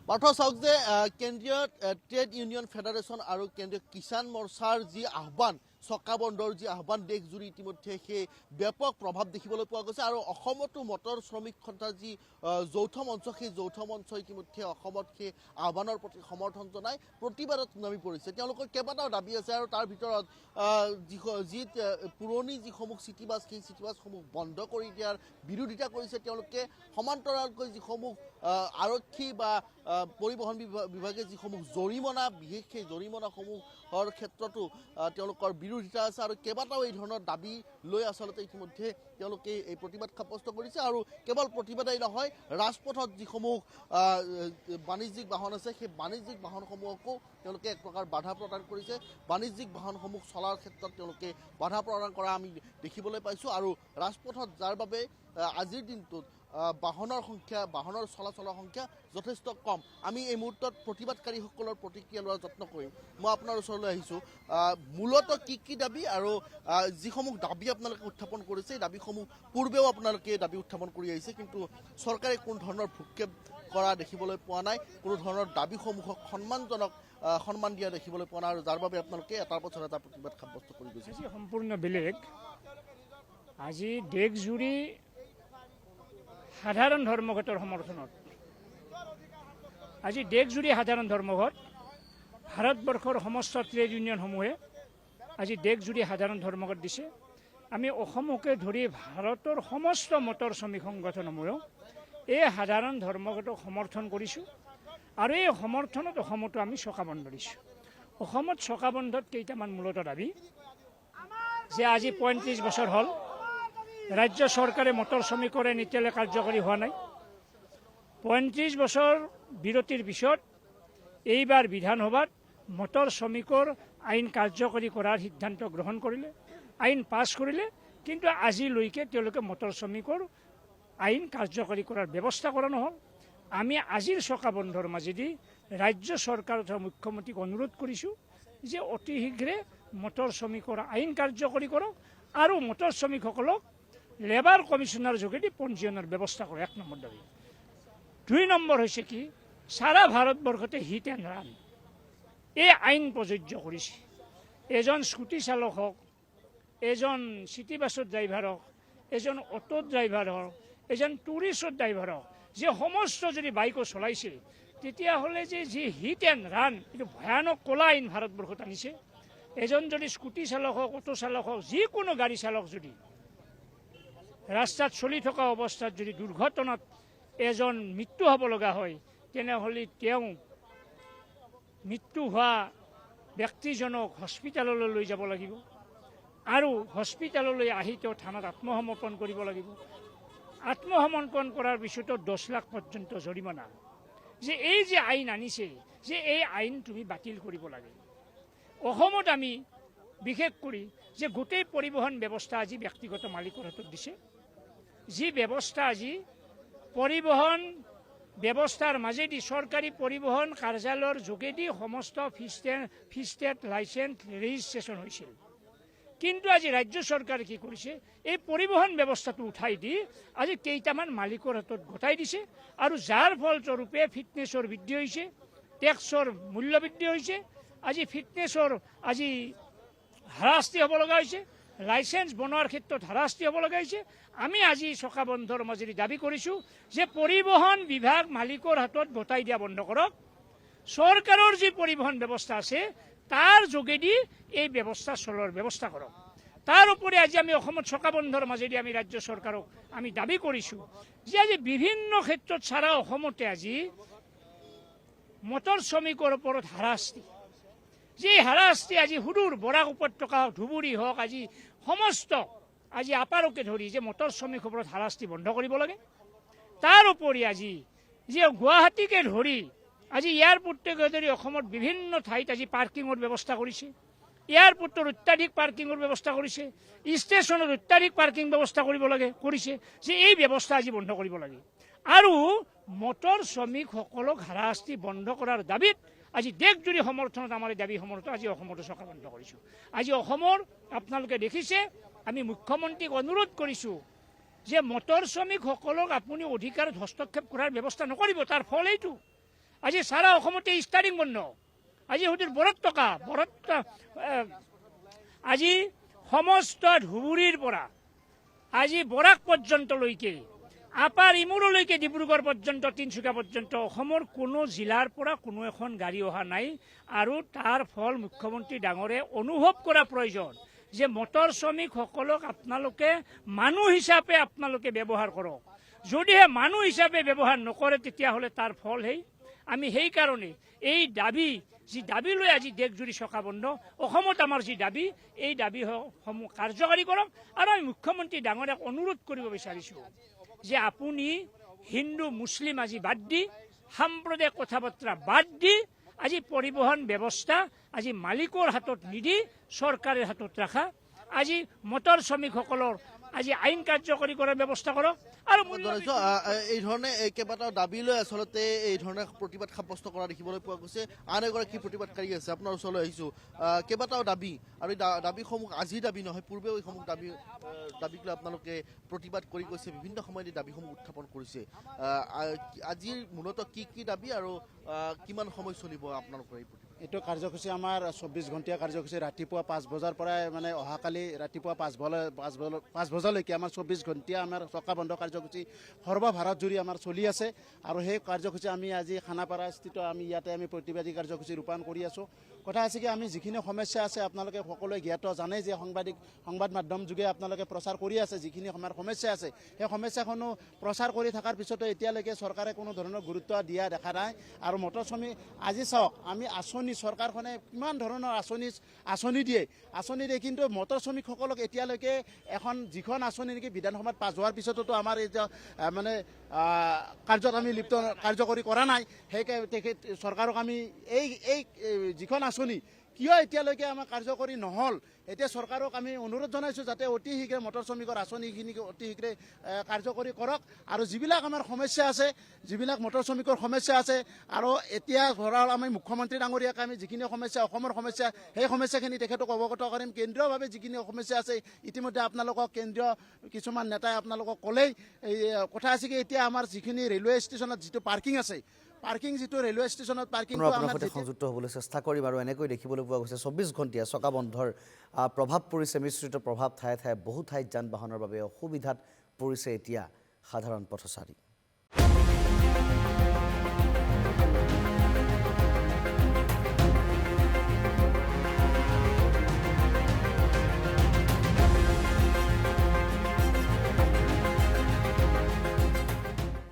পাৰ্থ চাওক যে কেন্দ্ৰীয় ট্ৰেড ইউনিয়ন ফেডাৰেশ্যন আৰু কেন্দ্ৰীয় কিষাণ মৰ্চাৰ যি আহ্বান চকা বন্ধৰ যি আহ্বান দেশজুৰি ইতিমধ্যে সেই ব্যাপক প্ৰভাৱ দেখিবলৈ পোৱা গৈছে আৰু অসমতো মটৰ শ্ৰমিক সন্থাৰ যি যৌথ মঞ্চ সেই যৌথ মঞ্চ ইতিমধ্যে অসমত সেই আহ্বানৰ প্ৰতি সমৰ্থন জনাই প্ৰতিবাদত নামি পৰিছে। তেওঁলোকৰ কেইবাটাও দাবী আছে আৰু তাৰ ভিতৰত যি পুৰণি যিসমূহ চিটি বাছ সেই চিটি বাছসমূহ বন্ধ কৰি দিয়াৰ বিৰোধিতা কৰিছে। তেওঁলোকে সমান্তৰালকৈ যিসমূহ আৰক্ষী বা পৰিবহণ বিভাগে যিসমূহ জৰিমনা বিশেষ সেই জৰিমনাসমূহৰ ক্ষেত্ৰতো তেওঁলোকৰ বিৰোধিতা আছে আৰু কেইবাটাও এই ধৰণৰ দাবী লৈ আচলতে ইতিমধ্যে তেওঁলোকে এই প্ৰতিবাদ সাব্যস্ত কৰিছে। আৰু কেৱল প্ৰতিবাদেই নহয়, ৰাজপথত যিসমূহ বাণিজ্যিক বাহন আছে সেই বাণিজ্যিক বাহনসমূহকো তেওঁলোকে এক প্ৰকাৰ বাধা প্ৰদান কৰিছে। বাণিজ্যিক বাহনসমূহ চলাৰ ক্ষেত্ৰত তেওঁলোকে বাধা প্ৰদান কৰা আমি দেখিবলৈ পাইছোঁ আৰু ৰাজপথত যাৰ বাবে আজিৰ দিনটোত বাহনৰ চলাচলৰ সংখ্যা যথেষ্ট কম। আমি এই মুহূৰ্তত প্ৰতিবাদকাৰীসকলৰ প্ৰতিক্ৰিয়া লোৱাৰ যত্ন কৰিম। মই আপোনাৰ ওচৰলৈ আহিছোঁ। মূলতঃ কি দাবী আৰু যিসমূহ দাবী আপোনালোকে উত্থাপন কৰিছে এই দাবীসমূহ পূৰ্বেও আপোনালোকে দাবী উত্থাপন কৰি আহিছে, কিন্তু চৰকাৰে কোনো ধৰণৰ ভ্ৰূক্ষেপ কৰা দেখিবলৈ পোৱা নাই, কোনো ধৰণৰ দাবীসমূহক সন্মান দিয়া দেখিবলৈ পোৱা নাই আৰু যাৰ বাবে আপোনালোকে এটাৰ পাছত এটা প্ৰতিবাদ সাব্যস্ত কৰি গৈছে। সম্পূৰ্ণ বেলেগ। আজি দেশজুৰি সাধাৰণ ধৰ্মঘটৰ সমৰ্থনত আজি দেশজুৰি সাধাৰণ ধৰ্মঘট ভাৰতবৰ্ষৰ সমস্ত ট্ৰেড ইউনিয়নসমূহে আজি দেশজুৰি সাধাৰণ ধৰ্মঘট দিছে। আমি অসমকে ধৰি ভাৰতৰ সমস্ত মটৰ শ্ৰমিক সংগঠনসমূহেও এই সাধাৰণ ধৰ্মঘটক সমৰ্থন কৰিছোঁ আৰু এই সমৰ্থনত অসমতো আমি চকা বন্ধ দিছোঁ। অসমত চকা বন্ধত কেইটামান মূলত দাবী যে আজি ৩৫ বছৰ হ'ল ৰাজ্য চৰকাৰে মটৰ শ্ৰমিকৰ আইন এতিয়ালৈ কাৰ্যকৰী হোৱা নাই। ৩৫ বছৰ বিৰতিৰ পিছত এইবাৰ বিধানসভাত মটৰ শ্ৰমিকৰ আইন কাৰ্যকৰী কৰাৰ সিদ্ধান্ত গ্ৰহণ কৰিলে, আইন পাছ কৰিলে, কিন্তু আজিলৈকে তেওঁলোকে মটৰ শ্ৰমিকৰ আইন কাৰ্যকৰী কৰাৰ ব্যৱস্থা কৰা নহ'ল। আমি আজিৰ চকা বন্ধৰ মাজেদি ৰাজ্য চৰকাৰ তথা মুখ্যমন্ত্ৰীক অনুৰোধ কৰিছোঁ যে অতি শীঘ্ৰে মটৰ শ্ৰমিকৰ আইন কাৰ্যকৰী কৰক আৰু মটৰ শ্ৰমিকসকলক লেবাৰ কমিশ্যনৰ যোগেদি পঞ্জীয়নৰ ব্যৱস্থা কৰে। ১ নম্বৰ দাবী। ২ নম্বৰ হৈছে কি, সাৰা ভাৰতবৰ্ষতে হিট এণ্ড ৰান এই আইন প্ৰযোজ্য কৰিছে। এজন স্কুটি চালক হওক, এজন চিটি বাছৰ ড্ৰাইভাৰ হওক, এজন অটো ড্ৰাইভাৰ হওক, এজন টুৰিষ্টৰ ড্ৰাইভাৰ হওক, যে সমস্ত যদি বাইকো চলাইছে তেতিয়াহ'লে যি হিট এণ্ড ৰান এইটো ভয়ানক ক'লা আইন ভাৰতবৰ্ষত আনিছে। এজন যদি স্কুটি চালক হওক, অটো চালক হওক, যিকোনো গাড়ী চালক যদি ৰাস্তাত চলি থকা অৱস্থাত যদি দুৰ্ঘটনাত এজন মৃত্যু হ'ব লগা হয় তেনেহ'লে তেওঁ মৃত্যু হোৱা ব্যক্তিজনক হস্পিটাললৈ লৈ যাব লাগিব আৰু হস্পিটাললৈ আহি তেওঁ থানাত আত্মসমৰ্পণ কৰিব লাগিব। আত্মসমৰ্পণ কৰাৰ পিছতো 10 লাখ পৰ্যন্ত জৰিমনা। যে এই যে আইন আনিছে, যে এই আইন তুমি বাতিল কৰিব লাগে। অসমত আমি বিশেষ কৰি যে গোটেই পৰিবহণ ব্যৱস্থা আজি ব্যক্তিগত মালিকৰ হাতত দিছে, যি ব্যৱস্থা আজি পৰিবহণ ব্যৱস্থাৰ মাজেদি চৰকাৰী পৰিবহণ কাৰ্যালয়ৰ যোগেদি সমস্ত ফিষ্টেট লাইচেন্স ৰেজিষ্ট্ৰেশ্যন হৈছিল, কিন্তু আজি ৰাজ্য চৰকাৰে কি কৰিছে, এই পৰিবহণ ব্যৱস্থাটো উঠাই দি আজি কেইটামান মালিকৰ হাতত গতাই দিছে আৰু যাৰ ফলস্বৰূপে ফিটনেছৰ বৃদ্ধি হৈছে, টেক্সৰ মূল্য বৃদ্ধি হৈছে, আজি ফিটনেছৰ আজি হাৰাশাস্তি হ'ব লগা হৈছে, লাইচেন্স বনোৱাৰ ক্ষেত্ৰত হাৰাশাস্তি হ'ব লগা হৈছে। আমি আজি চকা বন্ধৰ মাজেদি দাবী কৰিছোঁ যে পৰিবহণ বিভাগ মালিকৰ হাতত গতাই দিয়া বন্ধ কৰক। চৰকাৰৰ যি পৰিবহণ ব্যৱস্থা আছে তাৰ যোগেদি এই ব্যৱস্থা চলোৱাৰ ব্যৱস্থা কৰক। তাৰ উপৰি আজি আমি অসমত চকা বন্ধৰ মাজেদি আমি ৰাজ্য চৰকাৰক আমি দাবী কৰিছোঁ যে আজি বিভিন্ন ক্ষেত্ৰত সাৰা অসমতে আজি মটৰ শ্ৰমিকৰ ওপৰত হাৰাশাস্তি, যি হাৰাশাস্তি আজি সুদূৰ বৰাক উপত্যকা হওক, ধুবুৰী হওক, আজি সমস্ত আজি আপাৰকে ধৰি যে মটৰ শ্ৰমিকৰ ওপৰত হাৰাশাস্তি বন্ধ কৰিব লাগে। তাৰ উপৰি আজি যে গুৱাহাটীকে ধৰি আজি এয়াৰপৰ্টকে ধৰি অসমত বিভিন্ন ঠাইত আজি পাৰ্কিঙৰ ব্যৱস্থা কৰিছে, এয়াৰপৰ্টৰ অত্যাধিক পাৰ্কিঙৰ ব্যৱস্থা কৰিছে, ষ্টেচনত অত্যাধিক পাৰ্কিং ব্যৱস্থা কৰিব লাগে কৰিছে, যে এই ব্যৱস্থা আজি বন্ধ কৰিব লাগে আৰু মটৰ শ্ৰমিকসকলক হাৰাশাস্তি বন্ধ কৰাৰ দাবীত আজি দেশজুৰি সমৰ্থনত আমাৰ এই দাবী সমৰ্থন আজি অসমতো চকা বন্ধ কৰিছোঁ। আজি অসমৰ আপোনালোকে দেখিছে, আমি মুখ্যমন্ত্ৰীক অনুৰোধ কৰিছোঁ যে মটৰ শ্ৰমিকসকলক আপুনি অধিকাৰত হস্তক্ষেপ কৰাৰ ব্যৱস্থা নকৰিব। তাৰ ফল এইটো আজি সাৰা অসমতে ষ্টাৰিং বন্ধ আজি হুটিৰ বৰত টকা আজি সমস্ত ধুবুৰীৰ পৰা আজি বৰাক পৰ্যন্তলৈকে আপাৰ ইমূৰলৈকে ডিব্ৰুগড় পৰ্যন্ত তিনিচুকীয়া পৰ্যন্ত অসমৰ কোনো জিলাৰ পৰা কোনো এখন গাড়ী অহা নাই আৰু তাৰ ফল মুখ্যমন্ত্ৰী ডাঙৰে অনুভৱ কৰা প্ৰয়োজন যে মটৰ শ্ৰমিকসকলক আপোনালোকে মানুহ হিচাপে আপোনালোকে ব্যৱহাৰ কৰক যদিহে মানুহ হিচাপে ব্যৱহাৰ নকৰে তেতিয়াহ'লে তাৰ ফল আমি সেইকাৰণে এই দাবী যি দাবী লৈ আজি দেশজুৰি চকা বন্ধ অসমত আমাৰ যি দাবী এই দাবীসমূহ কাৰ্যকাৰী কৰক আৰু আমি মুখ্যমন্ত্ৰী ডাঙৰীয়াক অনুৰোধ কৰিব বিচাৰিছোঁ যে আপুনি হিন্দু মুছলিম আজি বাদ দি সাম্প্ৰদায়িক কথা বতৰা বাদ দি আজি পৰিবহন ব্যৱস্থা আজি মালিকৰ হাতত নিদি চৰকাৰৰ হাতত ৰাখা আজি মটৰ শ্ৰমিকসকলৰ আজি আইন কাৰ্যকৰী কৰাৰ ব্যৱস্থা কৰক আৰু এই ধৰণে কেইবাটাও দাবী লৈ আচলতে এই ধৰণে প্ৰতিবাদ সাব্যস্ত কৰা দেখিবলৈ পোৱা গৈছে আন এগৰাকী প্ৰতিবাদকাৰী আছে আপোনাৰ ওচৰলৈ আহিছোঁ কেইবাটাও দাবী আৰু এই দাবীসমূহ আজিৰ দাবী নহয় পূৰ্বেও এইসমূহ দাবীক লৈ আপোনালোকে প্ৰতিবাদ কৰি গৈছে বিভিন্ন সময়ত এই দাবীসমূহ উত্থাপন কৰিছে আজিৰ মূলতঃ কি দাবী আৰু কিমান সময় চলিব আপোনালোকৰ এই প্ৰতিবাদ এইটো কাৰ্যসূচী আমাৰ 24 ঘণ্টীয়া কাৰ্যসূচী ৰাতিপুৱা 5 বজাৰ পৰাই মানে অহাকালি ৰাতিপুৱা 5 বজালৈকে আমাৰ 24 ঘণ্টীয়া আমাৰ চকা বন্ধ কাৰ্যসূচী সৰ্বভাৰত জুৰি আমাৰ চলি আছে আৰু সেই কাৰ্যসূচী আমি আজি খানাপাৰা স্থিত আমি ইয়াতে আমি প্ৰতিবাদী কাৰ্যসূচী ৰূপায়ণ কৰি আছোঁ কথা আছে কি আমি যিখিনি সমস্যা আছে আপোনালোকে সকলোৱে জ্ঞাত জানে যে সংবাদ মাধ্যম যোগে আপোনালোকে প্ৰচাৰ কৰি আছে যিখিনি আমাৰ সমস্যা আছে সেই সমস্যাসমূহ প্ৰচাৰ কৰি থকাৰ পিছতো এতিয়ালৈকে চৰকাৰে কোনো ধৰণৰ গুৰুত্ব দিয়া দেখা নাই আৰু মটৰ শ্ৰমিক আজি চাওক আমি আঁচনি চৰকাৰখনে কিমান ধৰণৰ আঁচনি দিয়ে কিন্তু মটৰ শ্ৰমিকসকলক এতিয়ালৈকে এখন যিখন আঁচনি নেকি বিধানসভাত পাছ হোৱাৰ পিছতো আমাৰ এই মানে কাৰ্যত আমি কাৰ্যকৰী কৰা নাই সেই চৰকাৰক আমি এই যিখন আঁচনি কিয় এতিয়ালৈকে আমাৰ কাৰ্যকৰী নহ'ল এতিয়া চৰকাৰক আমি অনুৰোধ জনাইছোঁ যাতে অতি শীঘ্ৰে মটৰ শ্ৰমিকৰ আঁচনিখিনি অতি শীঘ্ৰে কাৰ্যকৰী কৰক আৰু যিবিলাক আমাৰ সমস্যা আছে যিবিলাক মটৰ শ্ৰমিকৰ সমস্যা আছে আৰু এতিয়া ধৰা আমি মুখ্যমন্ত্ৰী ডাঙৰীয়াক আমি যিখিনি সমস্যা অসমৰ সমস্যা সেই সমস্যাখিনি তেখেতক অৱগত কৰিম কেন্দ্ৰীয়ভাৱে যিখিনি সমস্যা আছে ইতিমধ্যে আপোনালোকক কেন্দ্ৰীয় কিছুমান নেতাই আপোনালোকক ক'লেই এই কথা আছে কি এতিয়া আমাৰ যিখিনি ৰেলৱে ষ্টেচনত যিটো পাৰ্কিং আছে যিটো ৰেলৱে ষ্টেচনত পাৰ্কিং সংযুক্ত হ'বলৈ চেষ্টা কৰিম আৰু এনেকৈ দেখিবলৈ পোৱা গৈছে 24 ঘণ্টীয়া চকা বন্ধৰ প্ৰভাৱ পৰিছে মিশ্ৰিত প্ৰভাৱ ঠায়ে ঠায়ে বহু ঠাইত যান বাহনৰ বাবে অসুবিধাত পৰিছে এতিয়া সাধাৰণ পথচাৰী